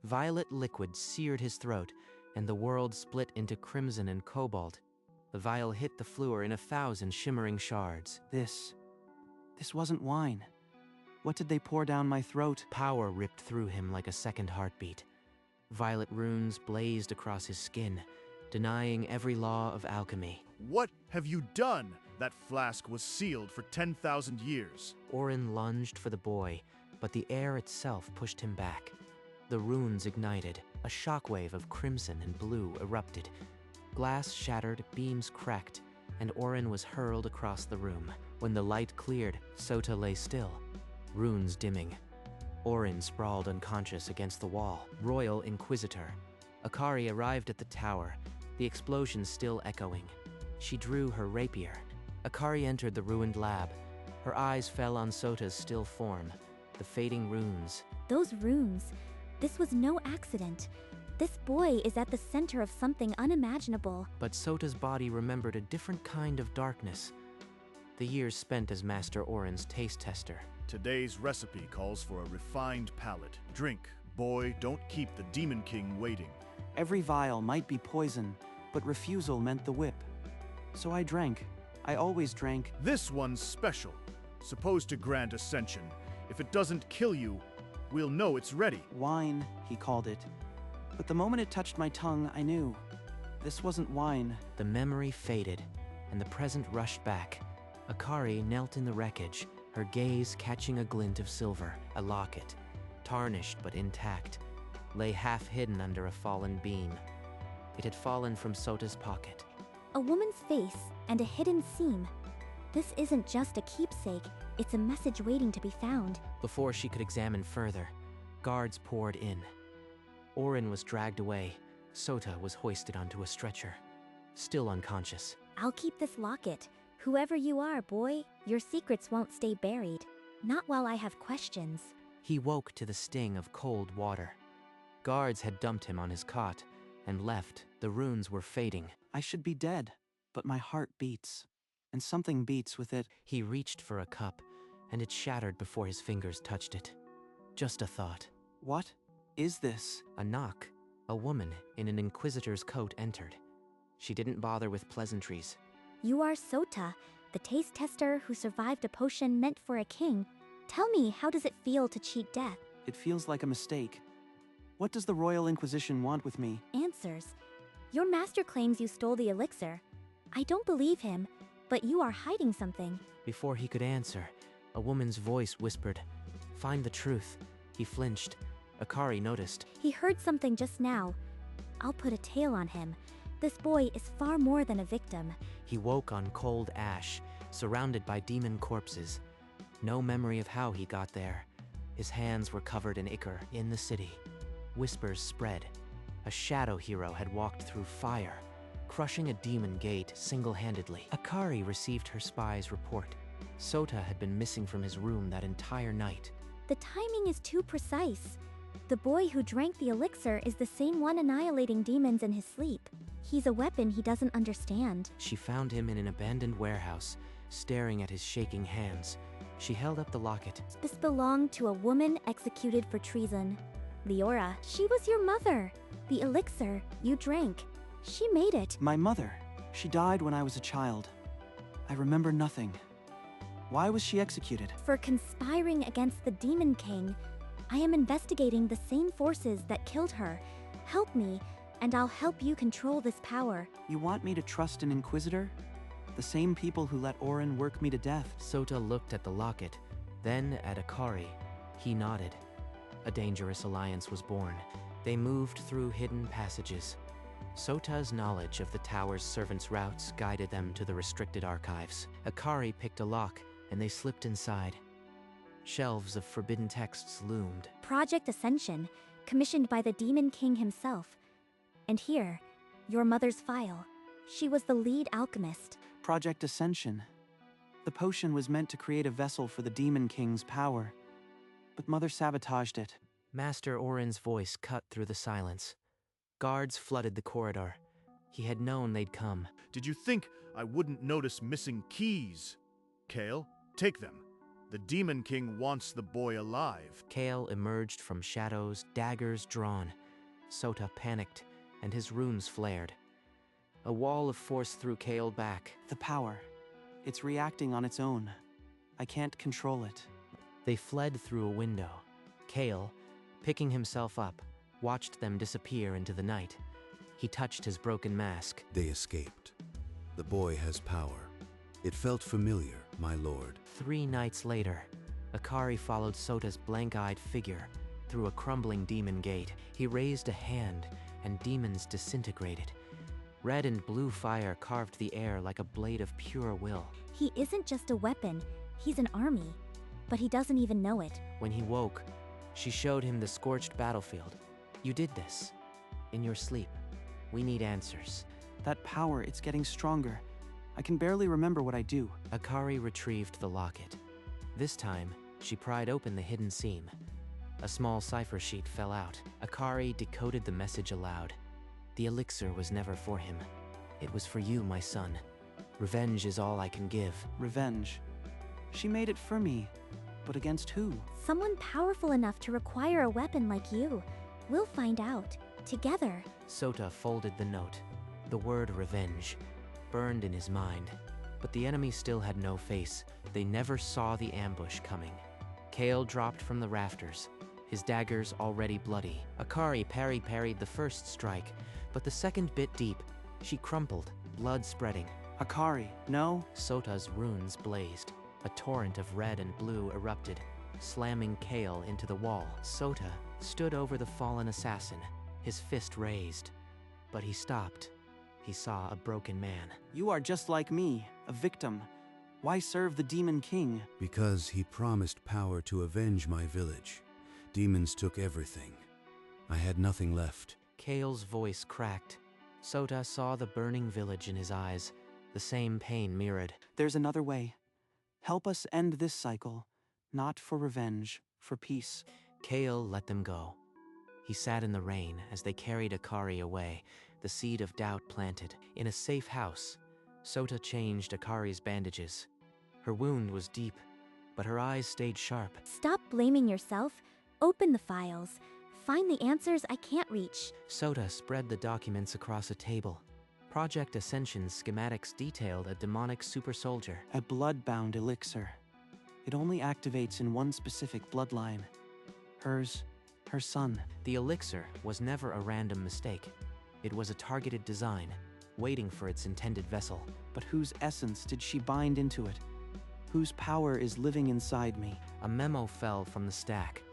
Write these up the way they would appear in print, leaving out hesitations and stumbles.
Violet liquid seared his throat, and the world split into crimson and cobalt. The vial hit the floor in 1,000 shimmering shards. This wasn't wine. What did they pour down my throat? Power ripped through him like a second heartbeat. Violet runes blazed across his skin, denying every law of alchemy. What have you done? That flask was sealed for 10,000 years. Orin lunged for the boy, but the air itself pushed him back. The runes ignited. A shockwave of crimson and blue erupted. Glass shattered, beams cracked, and Orin was hurled across the room. When the light cleared, Sota lay still, runes dimming. Orin sprawled unconscious against the wall. Royal Inquisitor. Akari arrived at the tower, the explosion still echoing. She drew her rapier. Akari entered the ruined lab. Her eyes fell on Sota's still form, the fading runes. Those runes. This was no accident. This boy is at the center of something unimaginable. But Sota's body remembered a different kind of darkness. The years spent as Master Orin's taste tester. Today's recipe calls for a refined palate. Drink. Boy, don't keep the Demon King waiting. Every vial might be poison, but refusal meant the whip. So I drank. I always drank. This one's special. Supposed to grant ascension. If it doesn't kill you, we'll know it's ready. Wine, he called it. But the moment it touched my tongue, I knew. This wasn't wine. The memory faded, and the present rushed back. Akari knelt in the wreckage, her gaze catching a glint of silver. A locket, tarnished but intact, lay half hidden under a fallen beam. It had fallen from Sota's pocket. A woman's face and a hidden seam. This isn't just a keepsake, it's a message waiting to be found. Before she could examine further, guards poured in. Orin was dragged away. Sota was hoisted onto a stretcher, still unconscious. I'll keep this locket. Whoever you are, boy, your secrets won't stay buried. Not while I have questions. He woke to the sting of cold water. Guards had dumped him on his cot and left. The runes were fading. I should be dead, but my heart beats. And something beats with it. He reached for a cup, and it shattered before his fingers touched it. Just a thought. What is this? A knock. A woman in an inquisitor's coat entered. She didn't bother with pleasantries. You are Sota, the taste tester who survived a potion meant for a king. Tell me, how does it feel to cheat death? It feels like a mistake. What does the Royal Inquisition want with me? Answers. Your master claims you stole the elixir. I don't believe him, but you are hiding something. Before he could answer, a woman's voice whispered, "Find the truth." He flinched. Akari noticed. He heard something just now. I'll put a tail on him. This boy is far more than a victim. He woke on cold ash, surrounded by demon corpses. No memory of how he got there. His hands were covered in ichor in the city. Whispers spread. A shadow hero had walked through fire, crushing a demon gate single-handedly. Akari received her spy's report. Sota had been missing from his room that entire night. The timing is too precise. The boy who drank the elixir is the same one annihilating demons in his sleep. He's a weapon he doesn't understand. She found him in an abandoned warehouse, staring at his shaking hands. She held up the locket. This belonged to a woman executed for treason. Leora, she was your mother. The elixir, you drank. She made it. My mother. She died when I was a child. I remember nothing. Why was she executed? For conspiring against the Demon King. I am investigating the same forces that killed her. Help me, and I'll help you control this power. You want me to trust an Inquisitor? The same people who let Orin work me to death. Sota looked at the locket, then at Akari. He nodded. A dangerous alliance was born. They moved through hidden passages. Sota's knowledge of the tower's servants' routes guided them to the restricted archives. Akari picked a lock, and they slipped inside. Shelves of forbidden texts loomed. Project Ascension, commissioned by the Demon King himself. And here, your mother's file. She was the lead alchemist. Project Ascension. The potion was meant to create a vessel for the Demon King's power. But Mother sabotaged it. Master Orin's voice cut through the silence. Guards flooded the corridor. He had known they'd come. Did you think I wouldn't notice missing keys? Kale, take them. The Demon King wants the boy alive. Kale emerged from shadows, daggers drawn. Sota panicked, and his runes flared. A wall of force threw Kale back. The power. It's reacting on its own. I can't control it. They fled through a window. Kale, picking himself up, watched them disappear into the night. He touched his broken mask. They escaped. The boy has power. It felt familiar, my lord. 3 nights later, Akari followed Sota's blank-eyed figure through a crumbling demon gate. He raised a hand, and demons disintegrated. Red and blue fire carved the air like a blade of pure will. He isn't just a weapon, he's an army. But he doesn't even know it. When he woke, she showed him the scorched battlefield. You did this. In your sleep. We need answers. That power, it's getting stronger. I can barely remember what I do. Akari retrieved the locket. This time, she pried open the hidden seam. A small cipher sheet fell out. Akari decoded the message aloud. The elixir was never for him. It was for you, my son. Revenge is all I can give. Revenge. She made it for me. But against who? Someone powerful enough to require a weapon like you. We'll find out. Together. Sota folded the note. The word revenge burned in his mind. But the enemy still had no face. They never saw the ambush coming. Kale dropped from the rafters, his daggers already bloody. Akari parried the first strike, but the second bit deep. She crumpled, blood spreading. Akari, no? Sota's runes blazed. A torrent of red and blue erupted, slamming Kale into the wall. Sota stood over the fallen assassin, his fist raised. But he stopped. He saw a broken man. You are just like me, a victim. Why serve the Demon King? Because he promised power to avenge my village. Demons took everything. I had nothing left. Kale's voice cracked. Sota saw the burning village in his eyes, the same pain mirrored. There's another way. Help us end this cycle. Not for revenge, for peace. Kale let them go. He sat in the rain as they carried Akari away, the seed of doubt planted. In a safe house, Sota changed Akari's bandages. Her wound was deep, but her eyes stayed sharp. Stop blaming yourself. Open the files. Find the answers I can't reach. Sota spread the documents across a table. Project Ascension's schematics detailed a demonic super soldier. A blood-bound elixir. It only activates in one specific bloodline. Hers, her son. The elixir was never a random mistake. It was a targeted design, waiting for its intended vessel. But whose essence did she bind into it? Whose power is living inside me? A memo fell from the stack.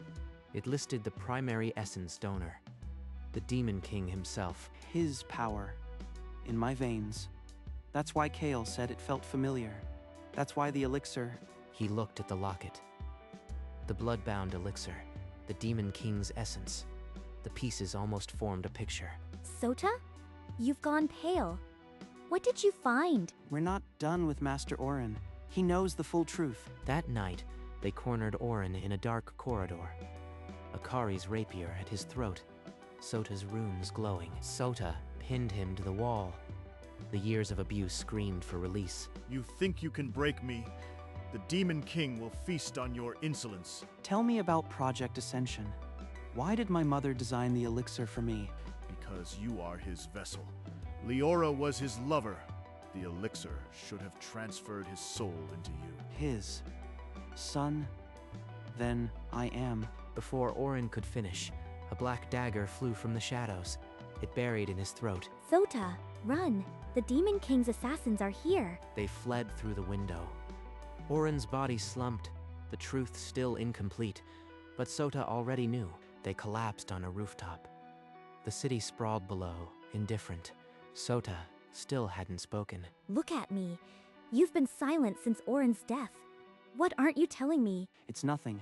It listed the primary essence donor, the Demon King himself. His power. In my veins. That's why Kale said it felt familiar. That's why the elixir... He looked at the locket. The blood-bound elixir, the Demon King's essence. The pieces almost formed a picture. Sota? You've gone pale. What did you find? We're not done with Master Orin. He knows the full truth. That night, they cornered Orin in a dark corridor. Akari's rapier at his throat, Sota's runes glowing. Sota pinned him to the wall. The years of abuse screamed for release. You think you can break me? The Demon King will feast on your insolence. Tell me about Project Ascension. Why did my mother design the elixir for me? Because you are his vessel. Leora was his lover. The elixir should have transferred his soul into you. His son? Then I am. Before Orin could finish, a black dagger flew from the shadows. It buried in his throat. Sota, run. The Demon King's assassins are here. They fled through the window. Orin's body slumped, the truth still incomplete, but Sota already knew. They collapsed on a rooftop. The city sprawled below, indifferent. Sota still hadn't spoken. Look at me. You've been silent since Orin's death. What aren't you telling me? It's nothing.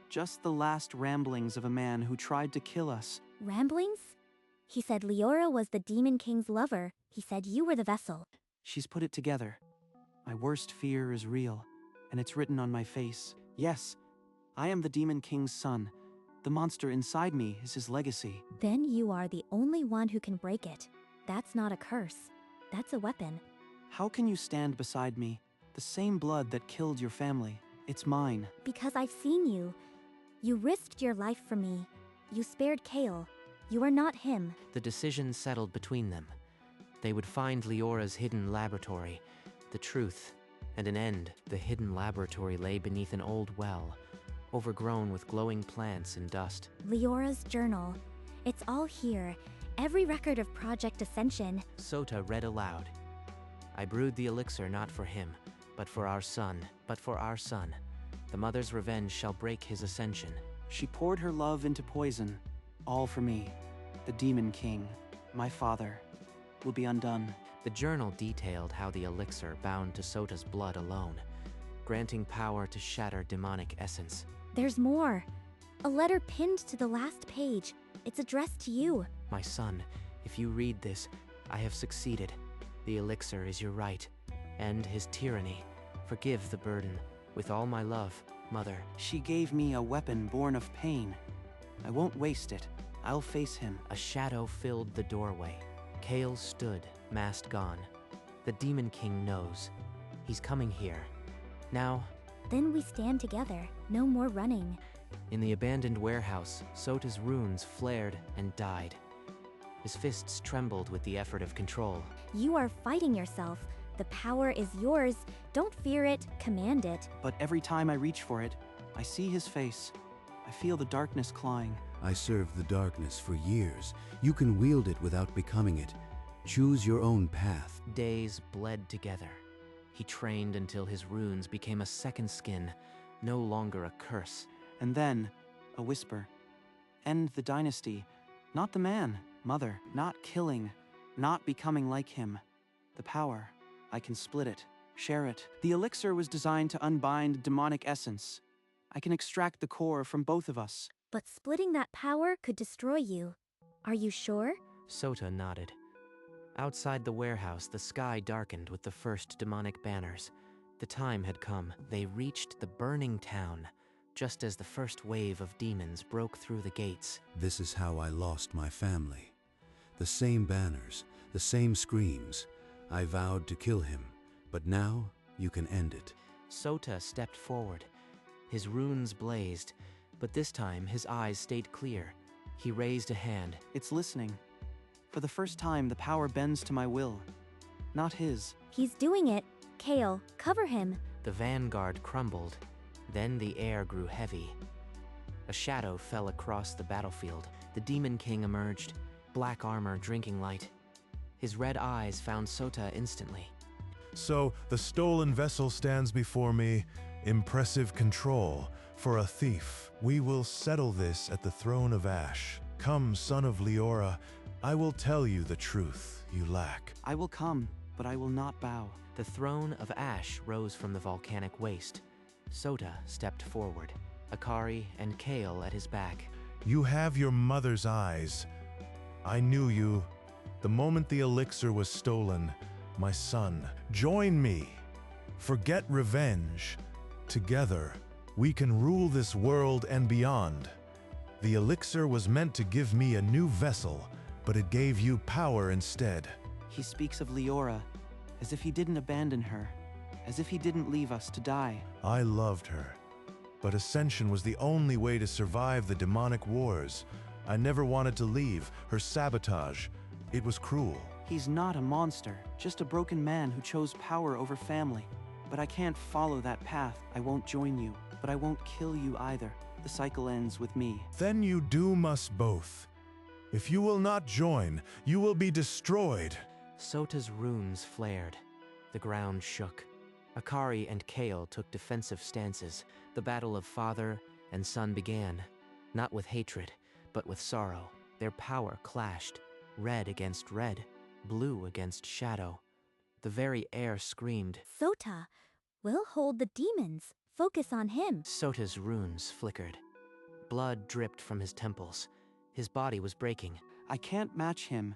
Just the last ramblings of a man who tried to kill us. Ramblings? He said Leora was the Demon King's lover. He said you were the vessel. She's put it together. My worst fear is real, and it's written on my face. Yes, I am the Demon King's son. The monster inside me is his legacy. Then you are the only one who can break it. That's not a curse. That's a weapon. How can you stand beside me? The same blood that killed your family. It's mine. Because I've seen you. You risked your life for me. You spared Kale. You are not him. The decision settled between them. They would find Leora's hidden laboratory, the truth, and an end. The hidden laboratory lay beneath an old well, overgrown with glowing plants and dust. Leora's journal. It's all here. Every record of Project Ascension. Sota read aloud. I brewed the elixir not for him, but for our son. But for our son. The mother's revenge shall break his ascension. She poured her love into poison, all for me. The Demon King, my father, will be undone. The journal detailed how the elixir bound to Sota's blood alone, granting power to shatter demonic essence. There's more. A letter pinned to the last page. It's addressed to you. My son, if you read this, I have succeeded. The elixir is your right. End his tyranny. Forgive the burden. With all my love, Mother. She gave me a weapon born of pain. I won't waste it. I'll face him. A shadow filled the doorway. Kale stood, mask gone. The Demon King knows. He's coming here. Now... Then we stand together. No more running. In the abandoned warehouse, Sota's runes flared and died. His fists trembled with the effort of control. You are fighting yourself. The power is yours. Don't fear it, command it. But every time I reach for it, I see his face. I feel the darkness clawing. I served the darkness for years. You can wield it without becoming it. Choose your own path. Days bled together. He trained until his runes became a second skin, no longer a curse. And then, a whisper. End the dynasty. Not the man, Mother. Not killing. Not becoming like him. The power. I can split it. Share it. The elixir was designed to unbind demonic essence. I can extract the core from both of us. But splitting that power could destroy you. Are you sure? Sota nodded. Outside the warehouse, the sky darkened with the first demonic banners. The time had come. They reached the burning town, just as the first wave of demons broke through the gates. This is how I lost my family. The same banners, the same screams. I vowed to kill him, but now you can end it. Sota stepped forward. His runes blazed, but this time his eyes stayed clear. He raised a hand. It's listening. For the first time, the power bends to my will, not his. He's doing it. Kale, cover him. The vanguard crumbled. Then the air grew heavy. A shadow fell across the battlefield. The Demon King emerged, black armor drinking light. His red eyes found Sota instantly. So, the stolen vessel stands before me. Impressive control. For a thief, we will settle this at the throne of Ash. Come, son of Leora, I will tell you the truth you lack. I will come, but I will not bow. The throne of Ash rose from the volcanic waste. Sota stepped forward, Akari and Kale at his back. You have your mother's eyes. I knew you. The moment the elixir was stolen, my son, join me. Forget revenge. Together, we can rule this world and beyond. The elixir was meant to give me a new vessel, but it gave you power instead. He speaks of Leora, as if he didn't abandon her, as if he didn't leave us to die. I loved her, but ascension was the only way to survive the demonic wars. I never wanted to leave. Her sabotage, it was cruel. He's not a monster, just a broken man who chose power over family. But I can't follow that path. I won't join you, but I won't kill you either. The cycle ends with me. Then you doom us both. If you will not join, you will be destroyed. Sota's runes flared. The ground shook. Akari and Kale took defensive stances. The battle of father and son began, not with hatred, but with sorrow. Their power clashed, red against red, blue against shadow. The very air screamed. Sota, we'll hold the demons. Focus on him. Sota's runes flickered. Blood dripped from his temples. His body was breaking. I can't match him.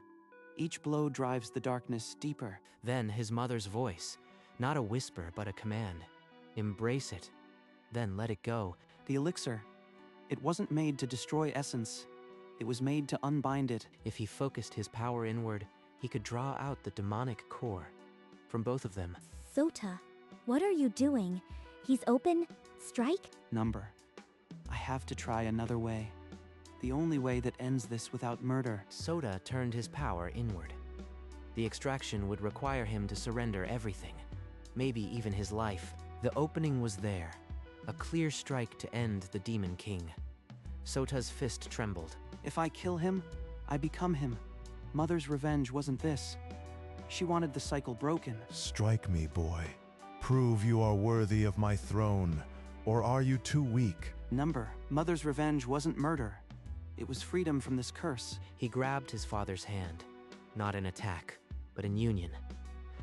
Each blow drives the darkness deeper. Then his mother's voice, not a whisper but a command. Embrace it, then let it go. The elixir, it wasn't made to destroy essence. It was made to unbind it. If he focused his power inward, he could draw out the demonic core from both of them. Sota, what are you doing? He's open, Strike? Number. I have to try another way. The only way that ends this without murder. Sota turned his power inward. The extraction would require him to surrender everything, maybe even his life. The opening was there, a clear strike to end the Demon King. Sota's fist trembled. If I kill him, I become him. Mother's revenge wasn't this. She wanted the cycle broken. Strike me, boy. Prove you are worthy of my throne, or are you too weak? Number. Mother's revenge wasn't murder. It was freedom from this curse. He grabbed his father's hand, not in attack, but in union.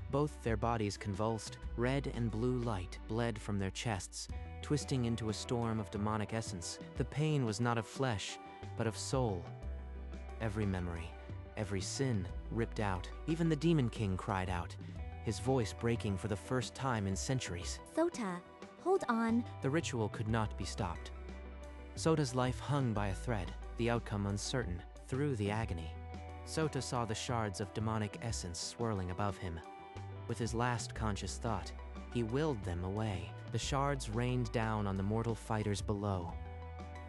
Both their bodies convulsed, red and blue light bled from their chests, twisting into a storm of demonic essence. The pain was not of flesh, but of soul. Every memory, every sin ripped out. Even the Demon King cried out, his voice breaking for the first time in centuries. Sota, hold on. The ritual could not be stopped. Sota's life hung by a thread, the outcome uncertain. Through the agony, Sota saw the shards of demonic essence swirling above him. With his last conscious thought, he willed them away. The shards rained down on the mortal fighters below.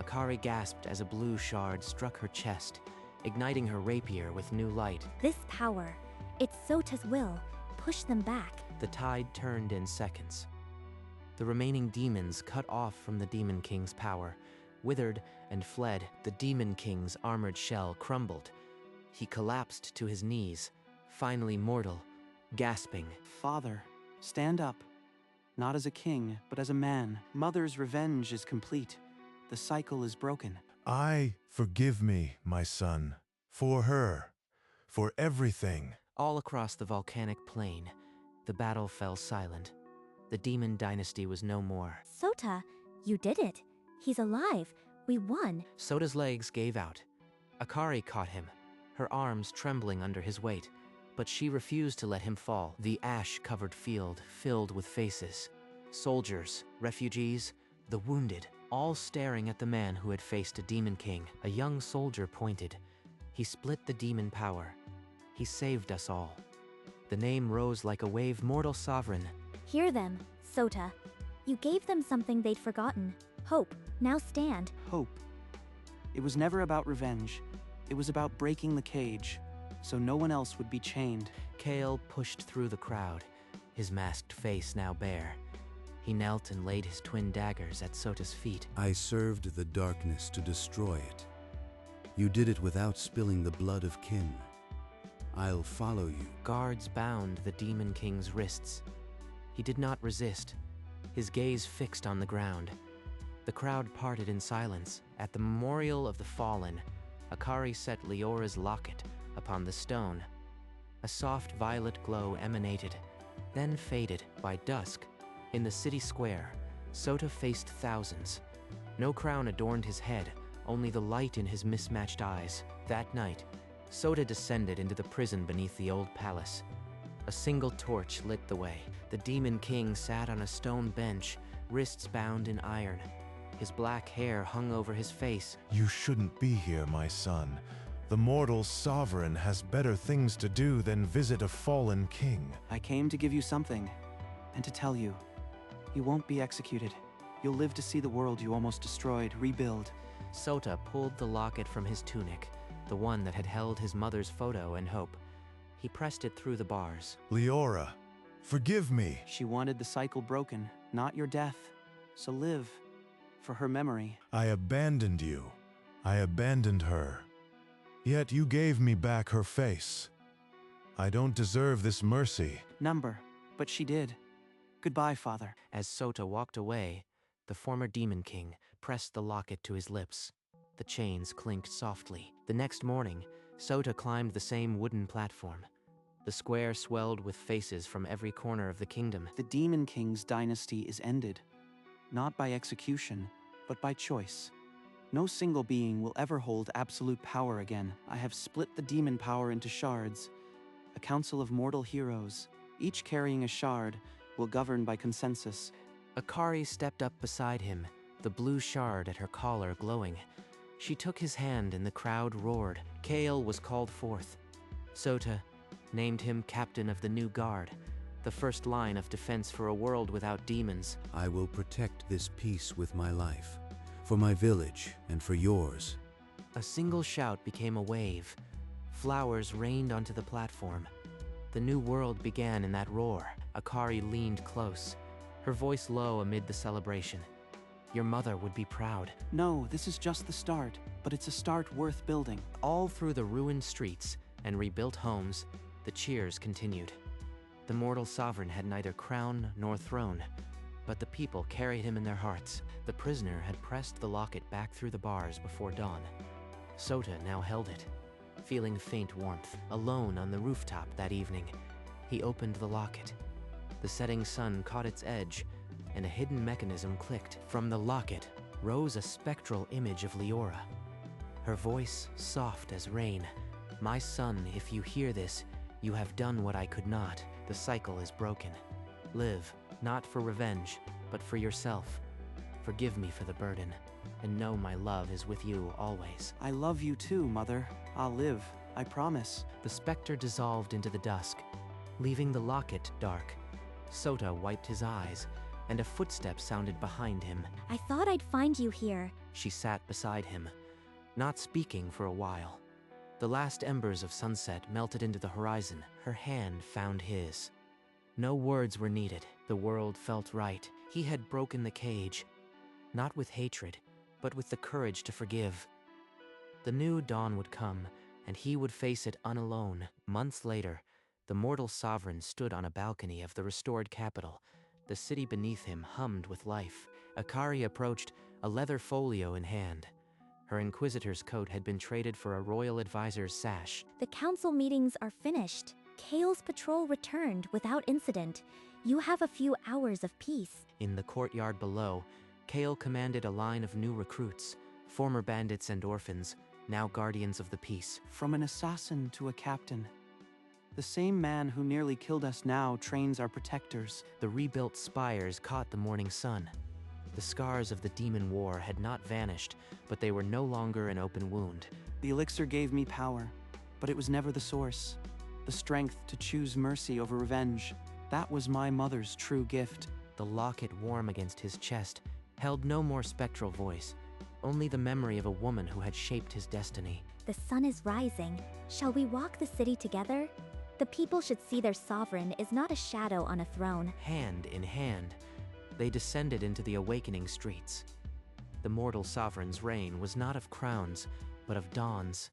Akari gasped as a blue shard struck her chest, igniting her rapier with new light. This power, it's Sota's will. Push them back. The tide turned in seconds. The remaining demons cut off from the Demon King's power, withered and fled. The Demon King's armored shell crumbled. He collapsed to his knees, finally mortal, gasping. Father, stand up. Not as a king, but as a man. Mother's revenge is complete. The cycle is broken. Forgive me, my son. For her. For everything. All across the volcanic plain, the battle fell silent. The demon dynasty was no more. Sota, you did it. He's alive. We won. Sota's legs gave out. Akari caught him, her arms trembling under his weight, but she refused to let him fall. The ash-covered field filled with faces. Soldiers, refugees, the wounded, all staring at the man who had faced a Demon King. A young soldier pointed. He split the demon power. He saved us all. The name rose like a wave. Mortal sovereign. Hear them, Sota. You gave them something they'd forgotten. Hope. Now stand. Hope. It was never about revenge. It was about breaking the cage, so no one else would be chained. Kale pushed through the crowd, his masked face now bare. He knelt and laid his twin daggers at Sota's feet. I served the darkness to destroy it. You did it without spilling the blood of kin. I'll follow you. Guards bound the Demon King's wrists. He did not resist, his gaze fixed on the ground. The crowd parted in silence. At the memorial of the fallen, Akari set Leora's locket upon the stone. A soft violet glow emanated, then faded. By dusk, in the city square, Sota faced thousands. No crown adorned his head, only the light in his mismatched eyes. That night, Sota descended into the prison beneath the old palace. A single torch lit the way. The Demon King sat on a stone bench, wrists bound in iron. His black hair hung over his face. You shouldn't be here, my son. The mortal sovereign has better things to do than visit a fallen king. I came to give you something, and to tell you. You won't be executed. You'll live to see the world you almost destroyed rebuild. Sota pulled the locket from his tunic, the one that had held his mother's photo and hope. He pressed it through the bars. Leora, forgive me. She wanted the cycle broken, not your death. So live, for her memory. I abandoned you. I abandoned her. Yet you gave me back her face. I don't deserve this mercy. Number, but she did. Goodbye, Father. As Sota walked away, the former Demon King pressed the locket to his lips. The chains clinked softly. The next morning, Sota climbed the same wooden platform. The square swelled with faces from every corner of the kingdom. The Demon King's dynasty is ended. Not by execution, but by choice. No single being will ever hold absolute power again. I have split the demon power into shards. A council of mortal heroes, each carrying a shard, will govern by consensus. Akari stepped up beside him, the blue shard at her collar glowing. She took his hand and the crowd roared. Kale was called forth. Sota named him captain of the new guard. the first line of defense for a world without demons. I will protect this peace with my life, for my village and for yours. A single shout became a wave. Flowers rained onto the platform. The new world began in that roar. Akari leaned close, her voice low amid the celebration. Your mother would be proud. No, this is just the start, but it's a start worth building. All through the ruined streets and rebuilt homes, the cheers continued. The mortal sovereign had neither crown nor throne, but the people carried him in their hearts. The prisoner had pressed the locket back through the bars before dawn. Sota now held it, feeling faint warmth. Alone on the rooftop that evening, he opened the locket. The setting sun caught its edge, and a hidden mechanism clicked. From the locket rose a spectral image of Leora, her voice soft as rain. My son, if you hear this, you have done what I could not. The cycle is broken. Live, not for revenge, but for yourself. Forgive me for the burden, and know my love is with you always. I love you too, Mother. I'll live, I promise. The specter dissolved into the dusk, leaving the locket dark. Sota wiped his eyes, and a footstep sounded behind him. I thought I'd find you here. She sat beside him, not speaking for a while. The last embers of sunset melted into the horizon. Her hand found his. No words were needed. The world felt right. He had broken the cage, not with hatred, but with the courage to forgive. The new dawn would come, and he would face it unalone. Months later, the mortal sovereign stood on a balcony of the restored capital. The city beneath him hummed with life. Akari approached, a leather folio in hand. Her inquisitor's coat had been traded for a royal advisor's sash. The council meetings are finished. Kale's patrol returned without incident. You have a few hours of peace. In the courtyard below, Kale commanded a line of new recruits, former bandits and orphans, now guardians of the peace. From an assassin to a captain. The same man who nearly killed us now trains our protectors. The rebuilt spires caught the morning sun. The scars of the demon war had not vanished, but they were no longer an open wound. The elixir gave me power, but it was never the source. The strength to choose mercy over revenge. That was my mother's true gift. The locket warm against his chest held no more spectral voice, only the memory of a woman who had shaped his destiny. The sun is rising. Shall we walk the city together? The people should see their sovereign is not a shadow on a throne. Hand in hand, they descended into the awakening streets. The mortal sovereign's reign was not of crowns, but of dawns.